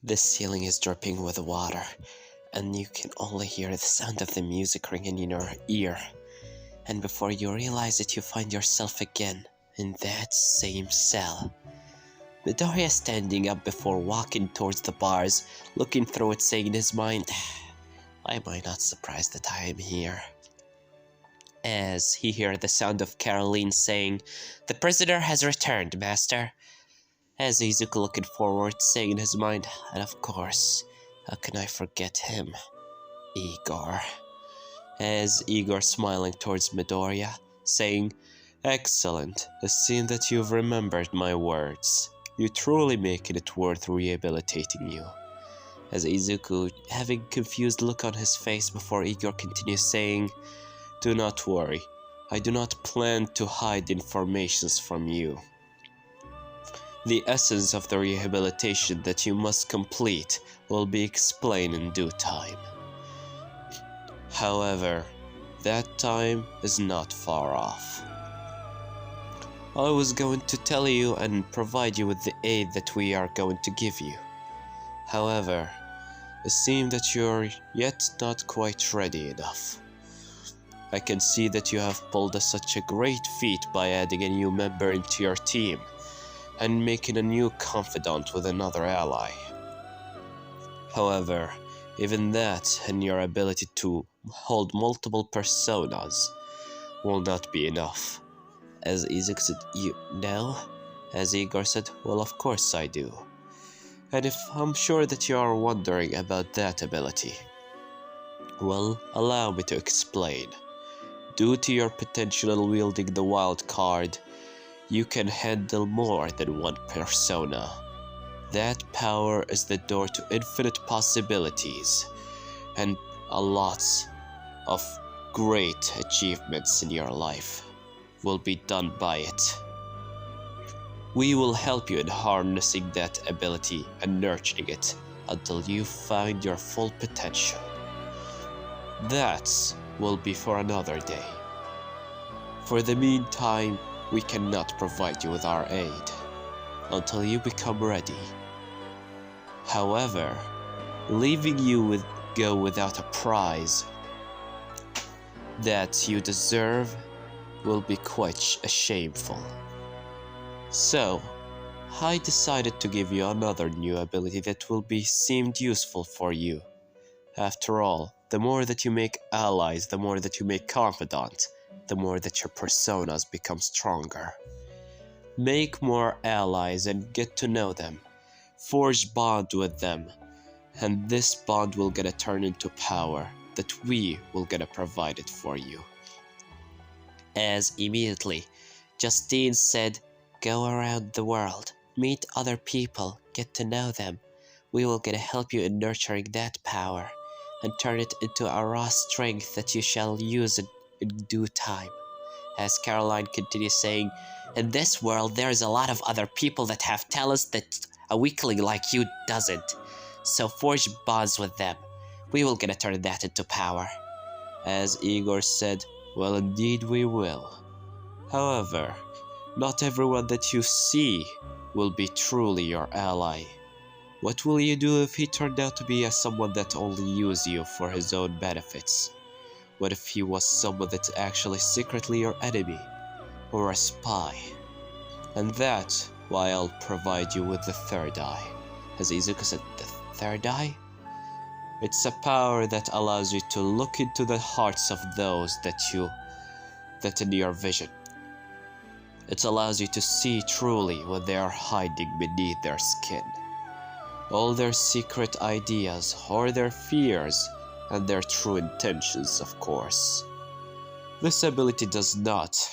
The ceiling is dripping with water, and you can only hear the sound of the music ringing in your ear. And before you realize it, you find yourself again in that same cell. Midoriya standing up before walking towards the bars, looking through it, saying in his mind, "Why am I not surprised that I am here?" As he heard the sound of Caroline saying, "The prisoner has returned, master." As Izuku looking forward, saying in his mind, "And of course, how can I forget him? Igor." As Igor smiling towards Midoriya, saying, "Excellent, it seems that you've remembered my words. You truly make it worth rehabilitating you." As Izuku having a confused look on his face before Igor continues saying, "Do not worry, I do not plan to hide informations from you. The essence of the rehabilitation that you must complete will be explained in due time. However, that time is not far off. I was going to tell you and provide you with the aid that we are going to give you. However, it seems that you're yet not quite ready enough. I can see that you have pulled such a great feat by adding a new member into your team and making a new confidant with another ally. However, even that and your ability to hold multiple personas will not be enough." As Izuku said, "You know?" As Igor said, "Well, of course I do. And if I'm sure that you are wondering about that ability, well, allow me to explain. Due to your potential wielding the wild card, you can handle more than one persona. That power is the door to infinite possibilities, and a lot of great achievements in your life will be done by it. We will help you in harnessing that ability and nurturing it until you find your full potential. That will be for another day. For the meantime, we cannot provide you with our aid until you become ready. However, leaving you go without a prize that you deserve will be quite shameful. So, I decided to give you another new ability that will be seemed useful for you. After all, the more that you make allies, the more that you make confidants, the more that your personas become stronger. Make more allies and get to know them. Forge bond with them. And this bond will gonna turn into power that we will gonna provide it for you." As immediately, Justine said, "Go around the world, meet other people, get to know them. We will gonna help you in nurturing that power and turn it into a raw strength that you shall use in due time." As Caroline continues saying, "In this world, there's a lot of other people that have talents that a weakling like you doesn't. So forge bonds with them. We will gonna turn that into power." As Igor said, "Well, indeed we will. However, not everyone that you see will be truly your ally. What will you do if he turned out to be someone that only used you for his own benefits? What if he was someone that's actually secretly your enemy, or a spy? And that's why I'll provide you with the third eye." As Izuku said, "The third eye?" "It's a power that allows you to look into the hearts of those that in your vision. It allows you to see truly what they are hiding beneath their skin. All their secret ideas, or their fears, and their true intentions, of course. This ability does not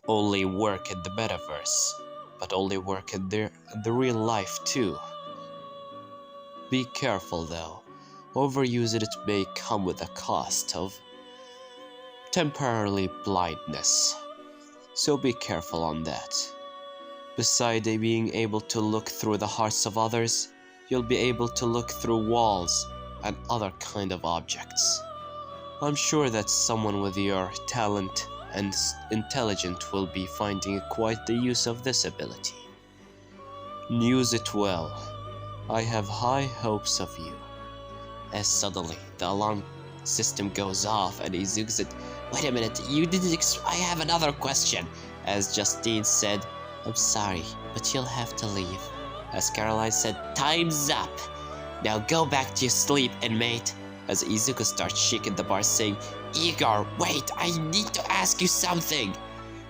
only work in the metaverse, but only work in the real life too. Be careful though, overusing it may come with a cost of temporarily blindness, so be careful on that. Besides being able to look through the hearts of others, you'll be able to look through walls and other kind of objects. I'm sure that someone with your talent and intelligence will be finding quite the use of this ability. Use it well. I have high hopes of you. As suddenly, the alarm system goes off and Izuku said, "Wait a minute, you didn't I have another question." As Justine said, "I'm sorry, but you'll have to leave." As Caroline said, "Time's up. Now go back to your sleep, inmate." As Izuku starts shaking the bar saying, "Igor, wait, I need to ask you something."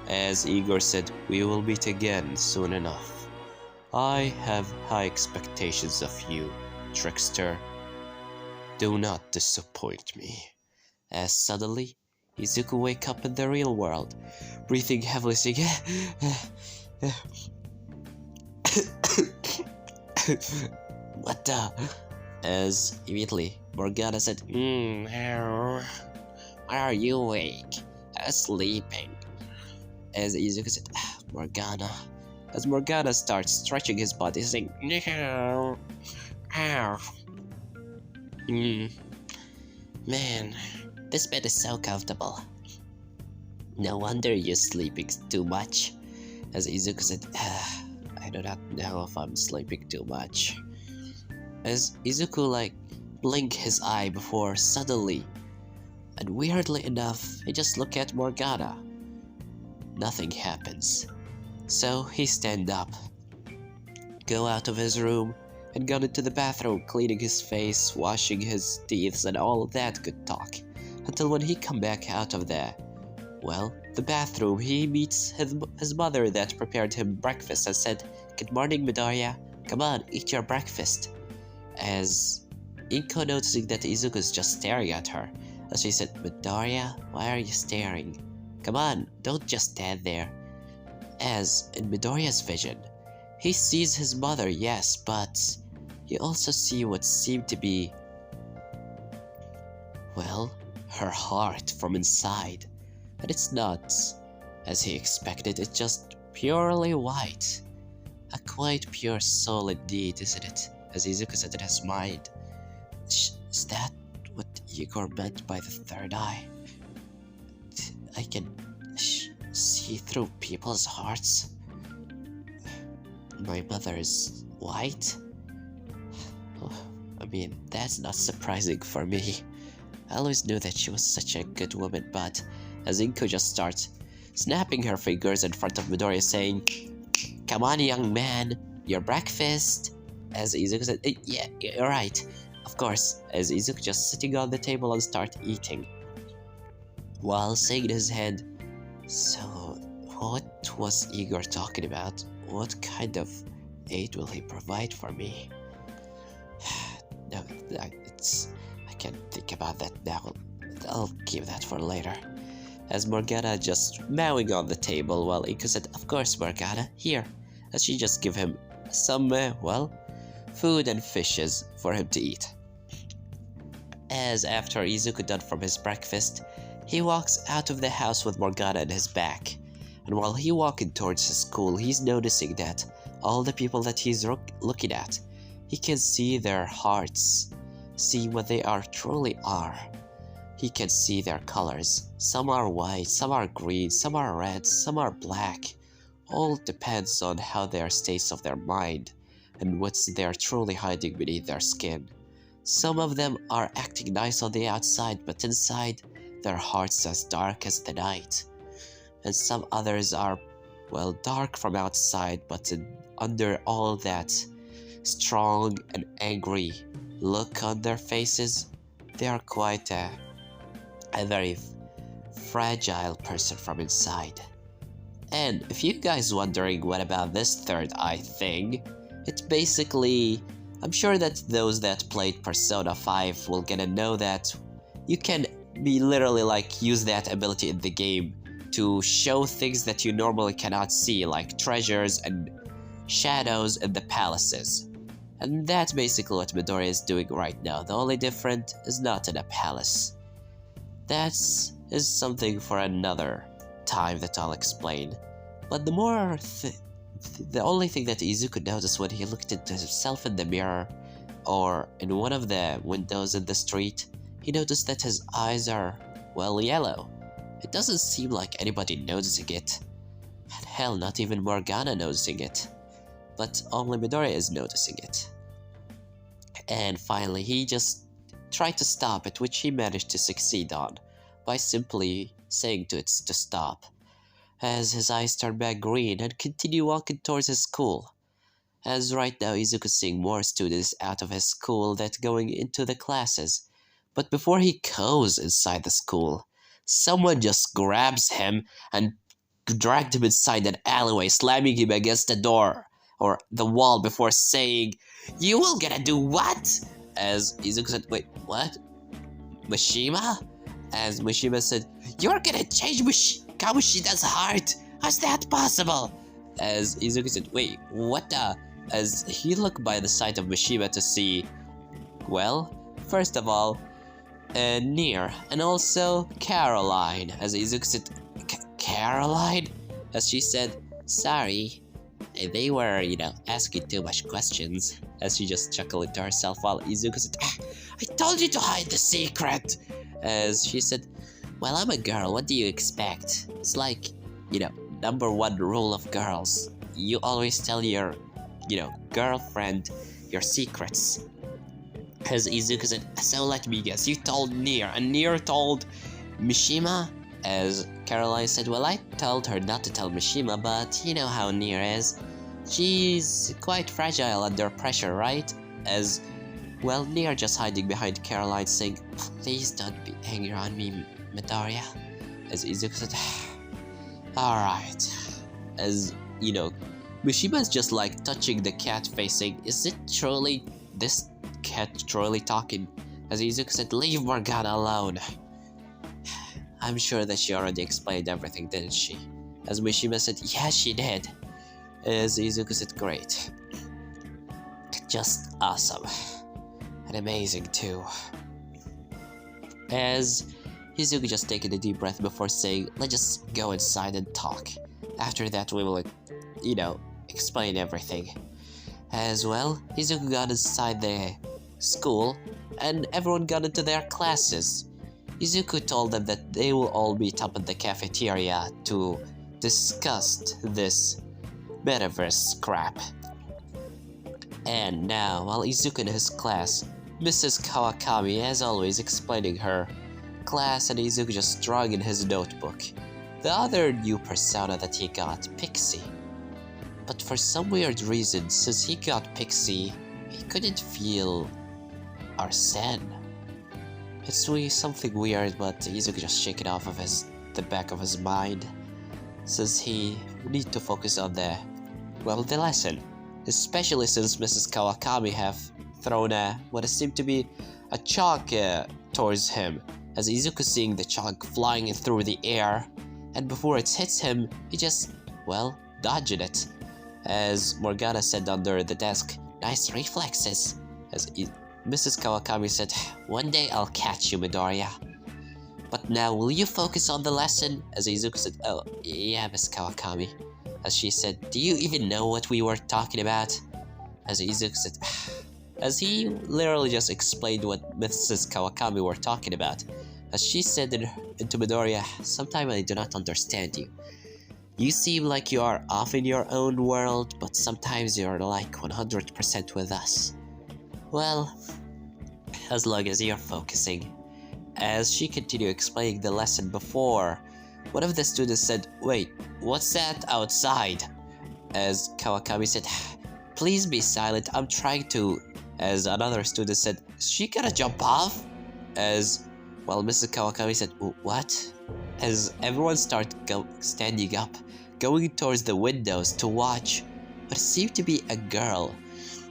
As Igor said, "We will meet again soon enough. I have high expectations of you, trickster. Do not disappoint me." As suddenly, Izuku wakes up in the real world, breathing heavily, saying, "What the?" As immediately, Morgana said, "Why are you awake? Sleeping?" As Izuku said, "Morgana." As Morgana starts stretching his body, saying, "No. Ow. Man, this bed is so comfortable. No wonder you're sleeping too much." As Izuku said, "I do not know if I'm sleeping too much." As Izuku blink his eye before suddenly, and weirdly enough, he just look at Morgana. Nothing happens. So he stand up, go out of his room, and got into the bathroom, cleaning his face, washing his teeth, and all of that good talk. Until when he come back out of the bathroom, he meets his mother that prepared him breakfast and said, "Good morning, Midoriya. Come on, eat your breakfast." As Inko noticing that Izuku is just staring at her, as she said, "Midoriya, why are you staring? Come on, don't just stand there." As in Midoriya's vision, he sees his mother, yes, but he also sees what seemed to be, her heart from inside. And it's not, as he expected, it's just purely white. A quite pure soul indeed, isn't it? As Izuku said in his mind. Is that what Igor meant by the third eye? I can see through people's hearts. My mother is white? I mean, that's not surprising for me. I always knew that she was such a good woman, but as Inko just starts snapping her fingers in front of Midoriya saying, "Come on, young man, your breakfast." As Izuku said, "Yeah, you're right, of course." As Izuku just sitting on the table and start eating, while saying in his head, "So, what was Igor talking about? What kind of aid will he provide for me?" No, I can't think about that now. I'll keep that for later. As Morgana just mowing on the table while Inko said, "Of course, Morgana, here." As she just give him some, food and fishes for him to eat. As after Izuku done from his breakfast, he walks out of the house with Morgana in his back. And while he walking towards his school, he's noticing that all the people that he's looking at, he can see their hearts, see what they truly are. He can see their colors. Some are white, some are green, some are red, some are black. All depends on how their states of their mind and what they're truly hiding beneath their skin. Some of them are acting nice on the outside, but inside, their hearts as dark as the night. And some others are, dark from outside, but under all that strong and angry look on their faces, they are quite a very fragile person from inside. And if you guys wondering what about this third eye thing, it's basically, I'm sure that those that played Persona 5 will gonna know that you can be literally use that ability in the game to show things that you normally cannot see, like treasures and shadows in the palaces. And that's basically what Midoriya is doing right now. The only difference is not in a palace. That is something for another time that I'll explain. But the only thing that Izuku noticed when he looked at himself in the mirror or in one of the windows in the street, he noticed that his eyes are, yellow. It doesn't seem like anybody noticing it. And hell, not even Morgana noticing it. But only Midoriya is noticing it. And finally, he just tried to stop it, which he managed to succeed on by simply saying to it to stop, as his eyes turned back green and continued walking towards his school. As right now Izuku's seeing more students out of his school that going into the classes. But before he goes inside the school, someone just grabs him and dragged him inside that alleyway, slamming him against the door or the wall before saying, "You will gonna do what?" As Izuku said, "Wait, what? Mishima?" As Mishima said, "You're gonna change Kamoshida's heart? How's that possible?" As Izuku said, "Wait, what the?" As he looked by the side of Mishima to see, well, first of all, Nier, and also Caroline. As Izuku said, "Caroline?" As she said, "Sorry, they were, asking too much questions." As she just chuckled to herself while Izuku said, "I told you to hide the secret." As she said, "Well, I'm a girl, what do you expect? It's like, number one rule of girls. You always tell your, girlfriend your secrets." As Izuku said, "So let me guess, you told Nier, and Nier told Mishima?" As Caroline said, "Well, I told her not to tell Mishima, but you know how Nier is. She's quite fragile under pressure, right?" As, well, Nier just hiding behind Caroline saying, "Please don't be angry on me, Midoriya." As Izuku said, "Alright." As, Mishima's just like touching the cat facing, "Is it truly this cat truly talking?" As Izuku said, "Leave Morgana alone." "I'm sure that she already explained everything, didn't she?" As Mishima said, "Yes, she did." As Izuku said, "Great. Just awesome. And amazing too." As Izuku just taking a deep breath before saying, "Let's just go inside and talk. After that we will, explain everything." As well, Izuku got inside the school, and everyone got into their classes. Izuku told them that they will all meet up in the cafeteria to discuss this metaverse crap. And now, while Izuku in his class, Mrs. Kawakami, as always, explaining her class, and Izuku just drawing in his notebook the other new persona that he got, Pixie. But for some weird reason, since he got Pixie, he couldn't feel Arsene. It's something weird, but Izuku just shake it off of the back of his mind, since he need to focus on the lesson. Especially since Mrs. Kawakami have thrown what seemed to be a chalk towards him, as Izuku seeing the chalk flying through the air, and before it hits him, he just, dodged it. As Morgana said under the desk, "Nice reflexes." As Mrs. Kawakami said, "One day I'll catch you, Midoriya. But now, will you focus on the lesson?" As Izuku said, "Oh, yeah, Miss Kawakami." As she said, "Do you even know what we were talking about?" As Izuku said, as he literally just explained what Mrs. Kawakami were talking about. As she said into Midoriya, "Sometimes I do not understand you. You seem like you are off in your own world, but sometimes you're like 100% with us. Well, as long as you're focusing." As she continued explaining the lesson before, one of the students said, "Wait, what's that outside?" As Kawakami said, "Please be silent, I'm trying to." As another student said, "Is she gonna jump off?" As, Mrs. Kawakami said, "What?" As everyone started standing up, going towards the windows to watch what seemed to be a girl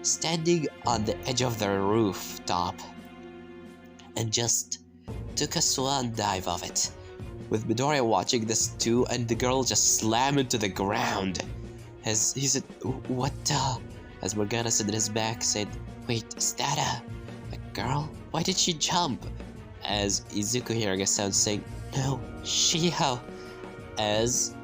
standing on the edge of the rooftop, and just took a swan dive of it, with Midoriya watching this too, and the girl just slammed into the ground. As he said, "What the?" As Morgana said in his back, said, "Wait, is that a girl? Why did she jump?" As Izuku hearing a sound saying, "No, Shiho." As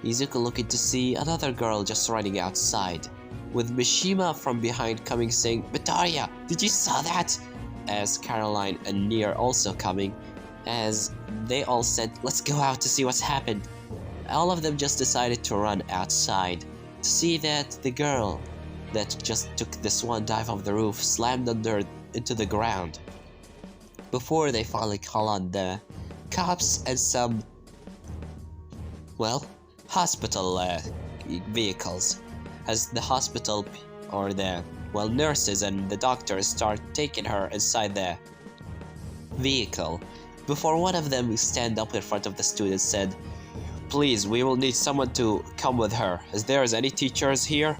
Izuku looking to see another girl just running outside, with Mishima from behind coming saying, "Midoriya, did you saw that?" As Caroline and Nier also coming, as they all said, "Let's go out to see what's happened." All of them just decided to run outside to see that the girl that just took this one dive off the roof slammed into the ground before they finally call on the cops and some, well, hospital vehicles, as the hospital or the, well, nurses and the doctors start taking her inside the vehicle before one of them stand up in front of the students said, "Please, we will need someone to come with her. Is there any teachers here?"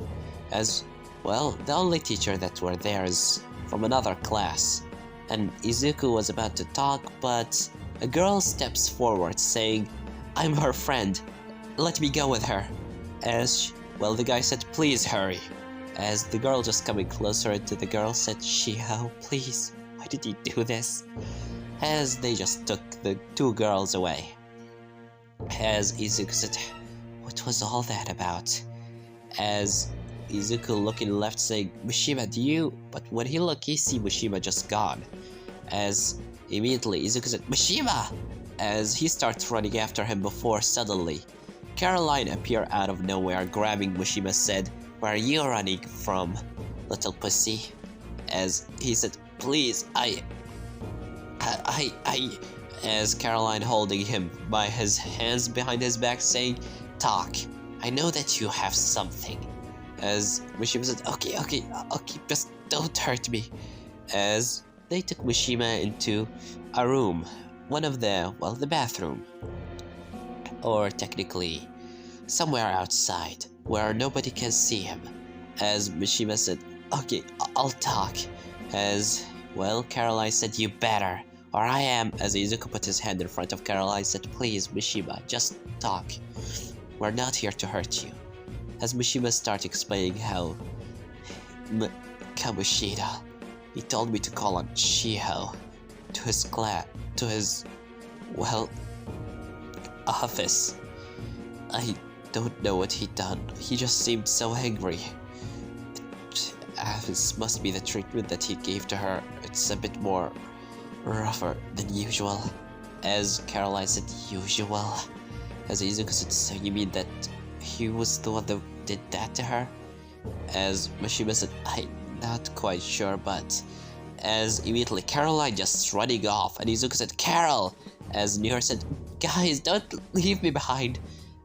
As, well, the only teacher that were there is from another class. And Izuku was about to talk, but a girl steps forward saying, "I'm her friend. Let me go with her." As, well, the guy said, "Please hurry." As the girl just coming closer to the girl said, "Shiho, please, why did you do this?" As they just took the two girls away. As Izuku said, "What was all that about?" As Izuku looking left saying, "Mishima, do you?" But when he looked, he see Mishima just gone. As immediately Izuku said, "Mishima!" As he starts running after him before suddenly Caroline appeared out of nowhere, grabbing Mishima said, "Where are you running from, little pussy?" As he said, "Please, as Caroline holding him by his hands behind his back saying, "Talk, I know that you have something." As Mishima said, okay, just don't hurt me." As they took Mishima into a room, one of the, well, the bathroom. Or technically, somewhere outside, where nobody can see him. As Mishima said, "Okay, I'll talk." As, well, Caroline said, "You better, or I am." As Izuku put his hand in front of Caroline said, "Please, Mishima, just talk. We're not here to hurt you." As Mishima started explaining how Kamoshida, he told me to call on Shiho to his, well, office. I don't know what he done. He just seemed so angry. This must be the treatment that he gave to her. It's a bit more rougher than usual." As Caroline said, "Usual?" As Izuku said, "So you mean that he was the one that did that to her?" As Mishima said, "I'm not quite sure, but..." As immediately Caroline just running off, and Izuku said, "Carol!" As Nier said, "Guys, don't leave me behind."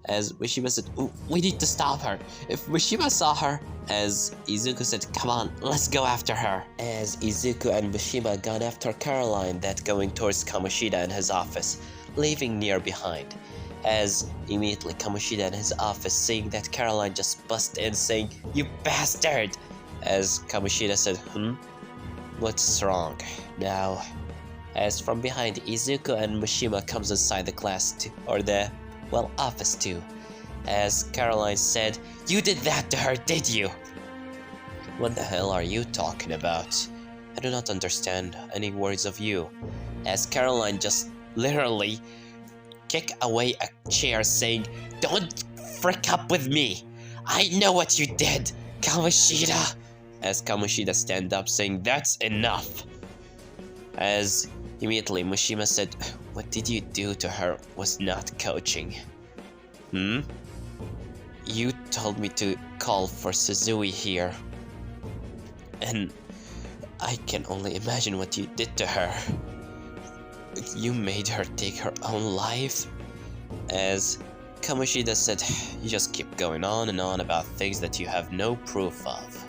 As Mishima said, "We need to stop her. If Mishima saw her..." As Izuku said, "Come on, let's go after her." As Izuku and Mishima gone after Caroline, that going towards Kamoshida and his office, leaving Nier behind. As immediately Kamoshida in his office seeing that Caroline just bust in saying, "You bastard!" As Kamoshida said, "What's wrong now?" As from behind, Izuku and Mishima comes inside the class too, or the, well, office too. As Caroline said, "You did that to her, did you?" "What the hell are you talking about? I do not understand any words of you." As Caroline just literally kick away a chair saying, "Don't frick up with me. I know what you did, Kamoshida." As Kamoshida stand up saying, "That's enough." As immediately Mishima said, "What did you do to her was not coaching. You told me to call for Suzui here. And I can only imagine what you did to her. You made her take her own life." As Kamoshida said, "You just keep going on and on about things that you have no proof of.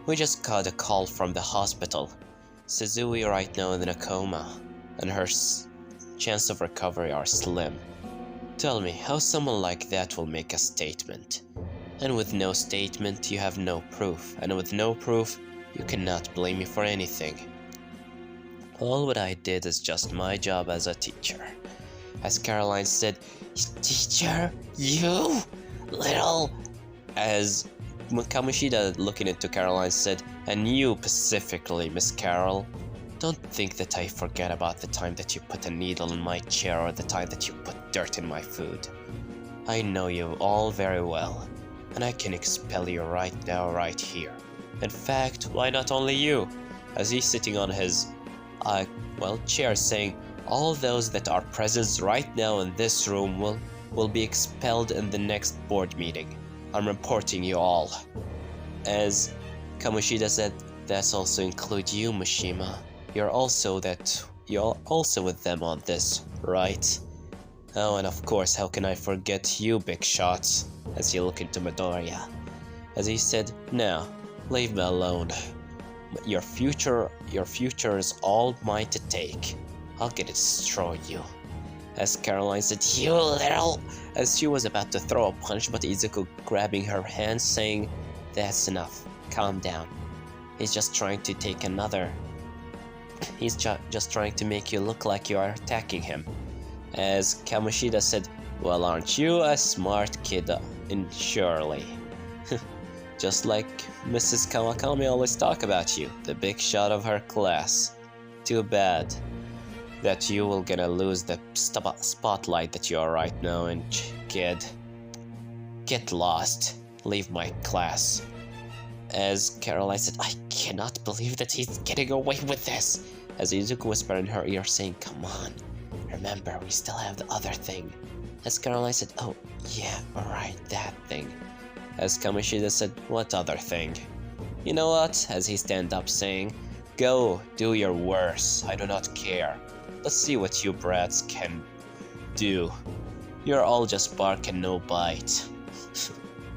We just got a call from the hospital. Suzui right now in a coma, and her chance of recovery are slim. Tell me how someone like that will make a statement. And with no statement, you have no proof, and with no proof, you cannot blame me for anything. All what I did is just my job as a teacher." As Caroline said, "Teacher? You? Little..." As Kamoshida looking into Caroline said, "And you specifically, Miss Carol. Don't think that I forget about the time that you put a needle in my chair or the time that you put dirt in my food. I know you all very well, and I can expel you right now, right here. In fact, why not only you?" As he's sitting on his, chair saying, "All those that are present right now in this room will be expelled in the next board meeting. I'm reporting you all." As Kamoshida said, "That's also include you, Mishima. You're also with them on this, right?" "Oh, and of course, how can I forget you, big shot?" As he looked into Midoriya. As he said, "No, leave me alone. Your future is all mine to take. I'll get to destroy you." As Caroline said, "You little..." As she was about to throw a punch, but Izuku grabbing her hand, saying, "That's enough. Calm down. He's just trying to take another... He's just trying to make you look like you are attacking him." As Kamoshida said, "Well, aren't you a smart kid, surely? Just like Mrs. Kawakami always talk about you, the big shot of her class. Too bad that you will gonna lose the spotlight that you are right now, and kid, get lost. Leave my class." As Caroline said, "I cannot believe that he's getting away with this." As Izuku whispered in her ear, saying, "Come on, remember, we still have the other thing." As Caroline said, "Oh, yeah, alright, that thing." As Kamoshida said, "What other thing?" "You know what?" As he stand up, saying, "Go, do your worst. I do not care. Let's see what you brats can do. You're all just bark and no bite."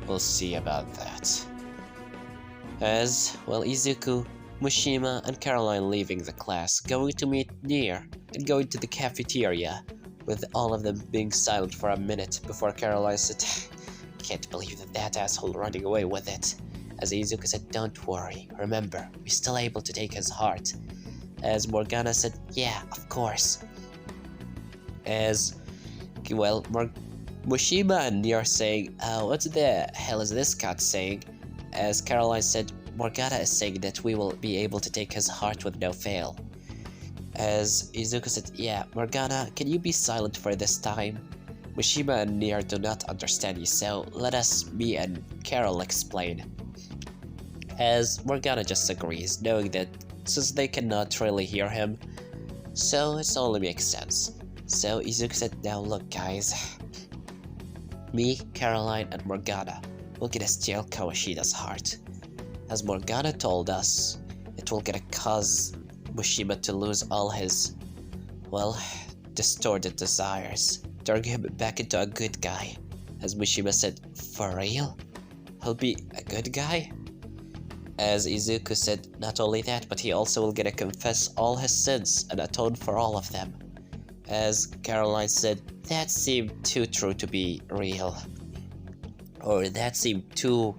We'll see about that. As, well, Izuku, Mishima, and Caroline leaving the class, going to meet Nier, and going to the cafeteria, with all of them being silent for a minute before Caroline said, "Can't believe that asshole running away with it." As Izuku said, "Don't worry, remember, we're still able to take his heart." As Morgana said, "Yeah, of course." As, well, Mishima and Nier saying, "What the hell is this cat saying?" As Caroline said, "Morgana is saying that we will be able to take his heart with no fail." As Izuku said, "Yeah, Morgana, can you be silent for this time? Mishima and Nier do not understand you, so let us, me and Carol, explain." As Morgana just agrees, knowing that since they cannot really hear him, so it only makes sense. So Izuku said, "Now look, guys. Me, Caroline, and Morgana will gonna steal Kawashida's heart. As Morgana told us, it will gonna cause Mishima to lose all his, well, distorted desires, turn him back into a good guy." As Mishima said, "For real? He'll be a good guy?" As Izuku said, "Not only that, but he also will gonna confess all his sins and atone for all of them." As Caroline said, "That seemed too true to be real. Or that seemed too,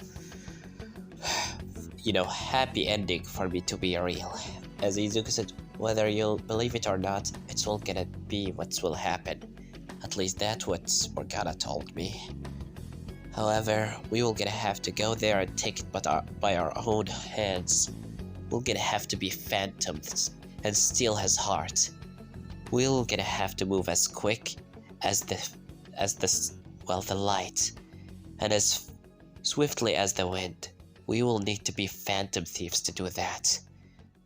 happy ending for me to be real." As Izuku said, "Whether you'll believe it or not, it's all gonna be what will happen. At least that's what Morgana told me. However, we will gonna have to go there and take it by our own hands. We're gonna have to be phantoms and steal his heart. We're gonna have to move as quick as the light, and as swiftly as the wind. We will need to be phantom thieves to do that."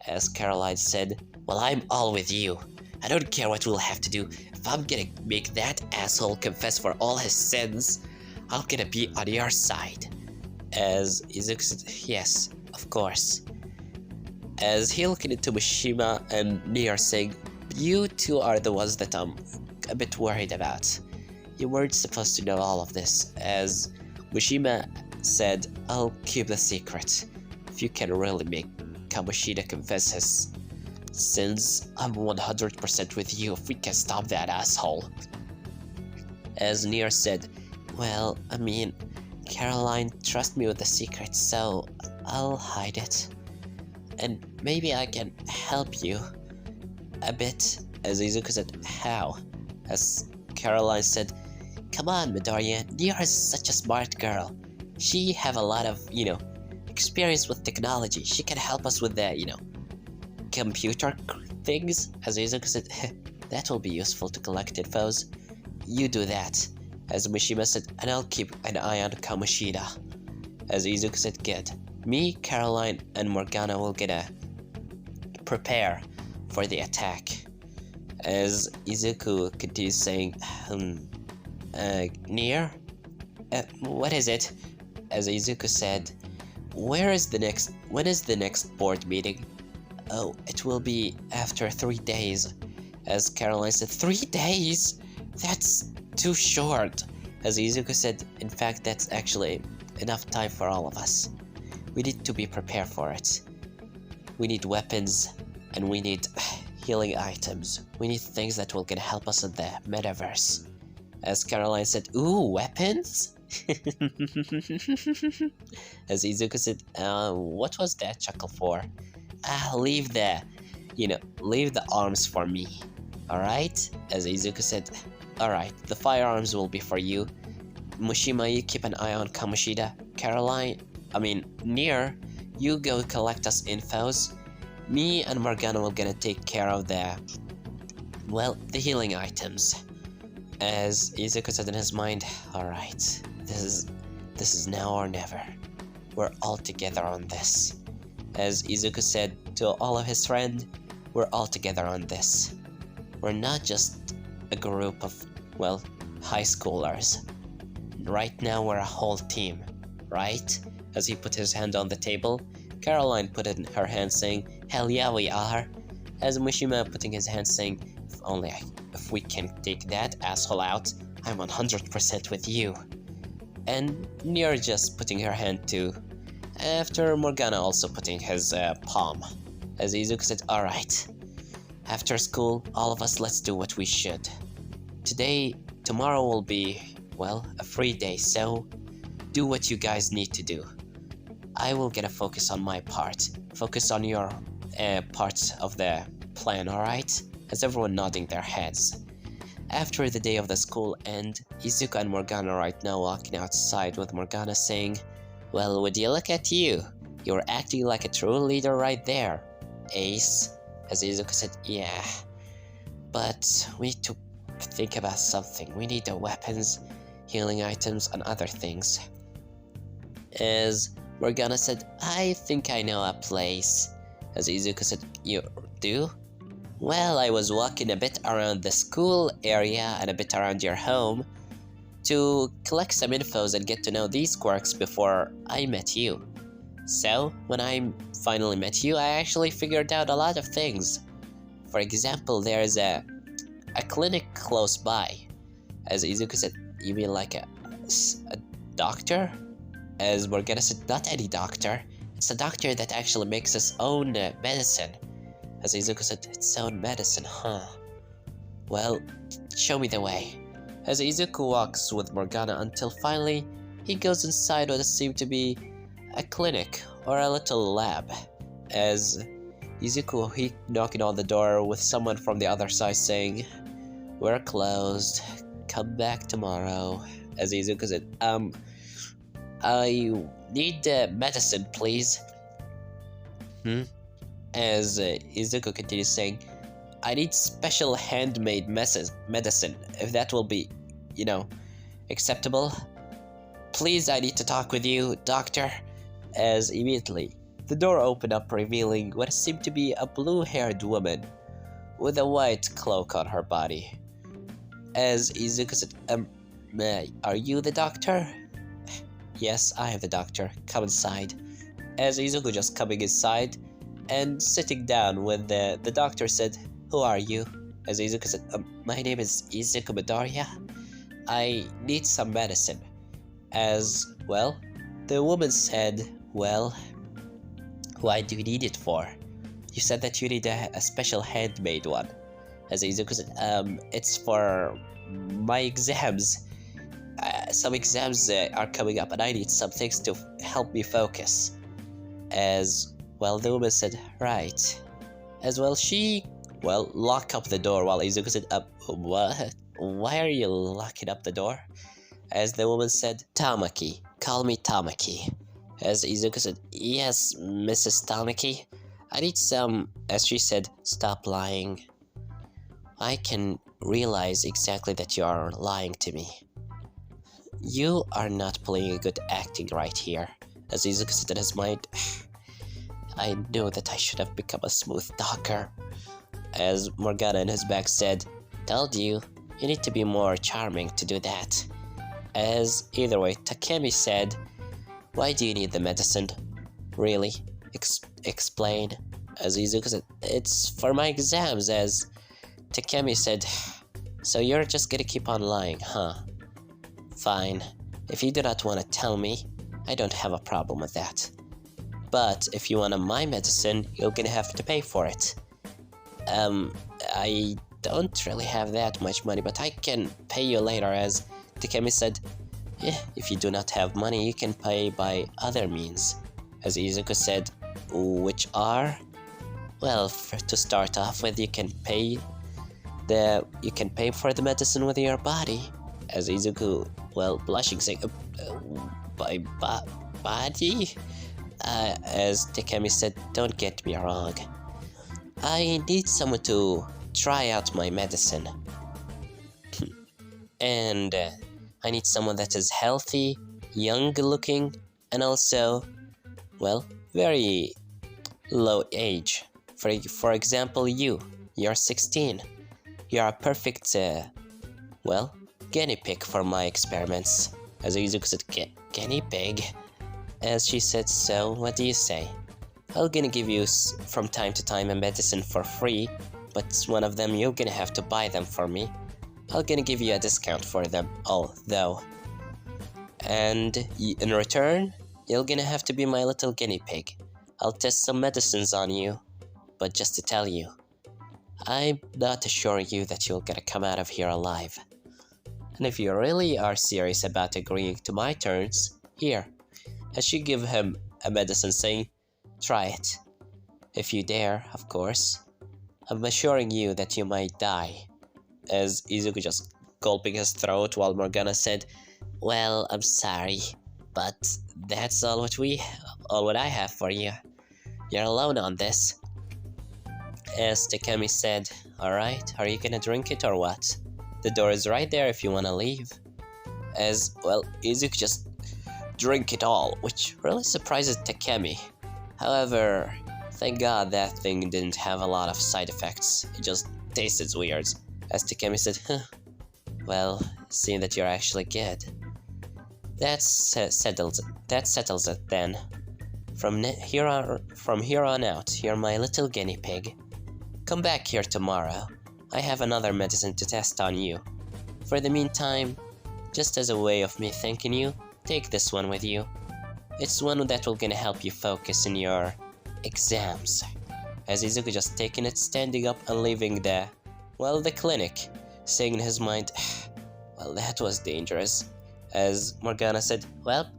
As Caroline said, "Well, I'm all with you. I don't care what we'll have to do. If I'm gonna make that asshole confess for all his sins, I'm gonna be on your side." As Izuku said, "Yes, of course." As he looked into Mishima and Nier, saying, "You two are the ones that I'm a bit worried about. You weren't supposed to know all of this." As Mishima said, "I'll keep the secret. If you can really make Kamoshida confess his sins, I'm 100% with you if we can stop that asshole." As Nier said, "Well, I mean, Caroline trusts me with the secret, so I'll hide it. And maybe I can help you a bit." As Izuku said, "How?" As Caroline said, "Come on, Midoriya, Nier is such a smart girl. She have a lot of, experience with technology. She can help us with the, computer things." As Izuku said, "That will be useful to collect infos. You do that." As Mishima said, "And I'll keep an eye on Kamoshida." As Izuku said, "Good. Me, Caroline, and Morgana will gonna prepare for the attack." As Izuku continues saying, Nier? What is it?" As Izuku said, when is the next board meeting? Oh, it will be after 3 days. As Caroline said, 3 days? That's too short. As Izuku said, in fact, that's actually enough time for all of us. We need to be prepared for it. We need weapons, and we need healing items. We need things that will gonna help us in the metaverse. As Caroline said, ooh, weapons? As Izuku said, what was that chuckle for? Leave the arms for me. Alright? As Izuku said, alright, the firearms will be for you. Mushima, you keep an eye on Kamoshida. Nier, you go collect us infos. Me and Morgana will gonna take care of the healing items. As Izuku said in his mind, alright, this is now or never. We're all together on this. As Izuku said to all of his friends, we're all together on this. We're not just a group of, high schoolers. Right now we're a whole team, right? As he put his hand on the table, Caroline put in her hand saying, hell yeah we are. As Mishima putting his hand saying, if we can take that asshole out, I'm 100% with you. And Nier just putting her hand too, after Morgana also putting his palm. As Izuku said, alright, after school, all of us let's do what we should. Tomorrow will be, a free day, so do what you guys need to do. I will get a focus on my part. Focus on your part of the plan, alright? As everyone nodding their heads. After the day of the school end, Izuku and Morgana right now walking outside with Morgana saying, well, would you look at you? You're acting like a true leader right there, Ace. As Izuku said, yeah, but we need to think about something. We need the weapons, healing items, and other things. As Morgana said, I think I know a place. As Izuku said, you do? Well, I was walking a bit around the school area and a bit around your home to collect some infos and get to know these quirks before I met you. So, when I finally met you, I actually figured out a lot of things. For example, there's a clinic close by. As Izuku said, you mean like a doctor? As Morgana said, not any doctor. It's a doctor that actually makes its own medicine. As Izuku said, its own medicine, huh? Well, show me the way. As Izuku walks with Morgana until finally he goes inside what seemed to be a clinic or a little lab. As Izuku, he knocking on the door with someone from the other side saying, we're closed, come back tomorrow. As Izuku said, I need medicine, please. As Izuku continues saying, I need special handmade medicine, if that will be, acceptable. Please, I need to talk with you, doctor. As immediately, the door opened up, revealing what seemed to be a blue-haired woman with a white cloak on her body. As Izuku said, are you the doctor? Yes, I am the doctor. Come inside. As Izuku just coming inside and sitting down when the doctor said, who are you? As Izuku said, my name is Izuku Midoriya. I need some medicine. As, the woman said, why do you need it for? You said that you need a special handmade one. As Izuku said, it's for my exams. Some exams are coming up and I need some things to help me focus. As, the woman said, right. As she, lock up the door while Izuku said, what? Why are you locking up the door? As the woman said, Tamaki, call me Tamaki. As Izuku said, yes, Mrs. Tamaki. I need some, as she said, stop lying. I can realize exactly that you are lying to me. You are not playing a good acting right here. As Izuku said in his mind, I knew that I should have become a smooth talker. As Morgana in his back said, told you, you need to be more charming to do that. As either way, Takemi said, why do you need the medicine? Really? Explain. As Izuku said, it's for my exams, as Takemi said. So you're just gonna keep on lying, huh? Fine. If you do not want to tell me, I don't have a problem with that. But if you want my medicine, you're gonna have to pay for it. I don't really have that much money, but I can pay you later, as Takemi said. If you do not have money, you can pay by other means. As Izuku said, which are? Well, to start off with, you can pay for the medicine with your body. As Izuku, well, blushing, saying, by body? As Takemi said, don't get me wrong. I need someone to try out my medicine. And I need someone that is healthy, young looking, and also, well, very low age. For example, you're 16. You're a perfect, well, guinea pig for my experiments. As Izuku said, guinea pig? As she said, so what do you say? I'm gonna give you from time to time a medicine for free, but one of them you're gonna have to buy them for me. I'm gonna give you a discount for them all, though. And in return, you're gonna have to be my little guinea pig. I'll test some medicines on you, but just to tell you, I'm not assuring you that you're gonna come out of here alive. And if you really are serious about agreeing to my terms, here. As she give him a medicine saying, try it. If you dare, of course. I'm assuring you that you might die. As Izuku just gulping his throat while Morgana said, well, I'm sorry, but that's all what I have for you. You're alone on this. As Takemi said, alright, are you gonna drink it or what? The door is right there if you wanna leave. As, well, Izuku just drink it all, which really surprises Takemi. However, thank God that thing didn't have a lot of side effects. It just tasted weird. As Takemi said, well, seeing that you're actually good. That settles it then. From here on out, you're my little guinea pig. Come back here tomorrow. I have another medicine to test on you. For the meantime, just as a way of me thanking you, take this one with you. It's one that will gonna help you focus in your exams. As Izuku just taking it, standing up and leaving the clinic, saying in his mind, well, that was dangerous. As Morgana said, well,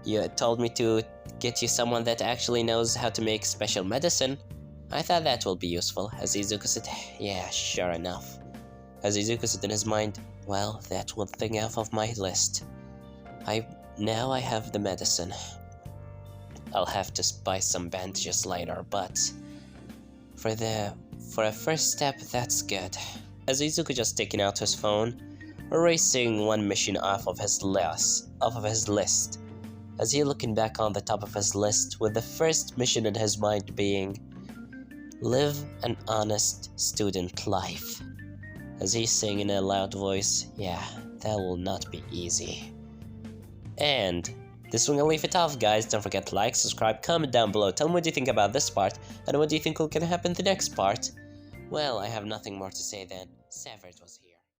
you told me to get you someone that actually knows how to make special medicine. I thought that will be useful. As Izuku said, yeah, sure enough. As Izuku said in his mind, well, that's one thing off of my list. Now I have the medicine. I'll have to buy some bandages later, but for a first step, that's good. As Izuku just taking out his phone, erasing one mission off of his list. As he looking back on the top of his list, with the first mission in his mind being live an honest student life. As he's saying in a loud voice, yeah, that will not be easy. And this one will leave it off, guys. Don't forget to like, subscribe, comment down below. Tell me what you think about this part, and what do you think will gonna happen in the next part. Well, I have nothing more to say than Severed was here.